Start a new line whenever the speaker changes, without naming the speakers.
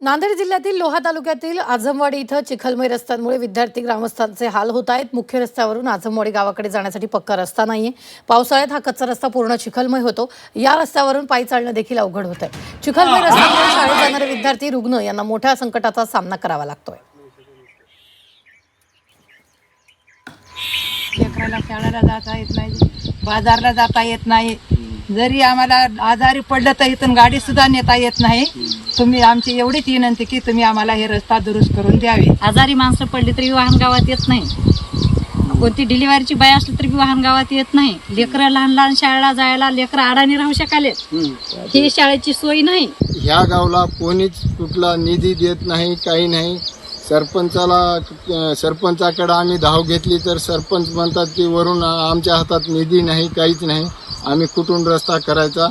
नांदेड जिल्ह्यातील लोहा तालुक्यातील आझमवाडी इथं चिखलमय रस्त्यांमुळे विद्यार्थी ग्रामस्थांचे हाल होत आहेत। मुख्य रस्त्यावरून आझमवाडी गावाकडे जाण्यासाठी पक्का रस्ता नाहीये। पावसाळ्यात हा कच्चा रस्ता पूर्ण चिखलमय होतो। या रस्त्यावरून पायी चालणं देखील अवघड होत आहे। चिखलमय रस्त्यामुळे शाळेत जाणारे विद्यार्थी, रुग्ण यांना मोठ्या संकटाचा सामना करावा लागतोय।
लेकराला शाळेला जाता येत नाही, बाजारला जाता येत नाही। जरी आम्हाला आजारी पडलं तर इथून गाडी सुद्धा नेता येत नाही। तुम्ही आमची एवढीच विनंती की तुम्ही आम्हाला हे रस्ता दुरुस्त करून द्यावे।
आजारी माणसं पडली तरी वाहन गावात येत नाही। कोणती डिलिव्हरीची बाय असली तरी वाहन गावात येत नाही। लेकरं लहान लहान शाळेला जायला लेकरं अडाणी राहू शकाले, ही शाळेची सोय नाही।
ह्या गावला कोणीच कुठला निधी देत नाही, काही नाही। सरपंचाकडे आम्ही धाव घेतली तर सरपंच म्हणतात की वरून आमच्या हातात निधी नाही, काहीच नाही, आम्ही कुठून रस्ता करायचा।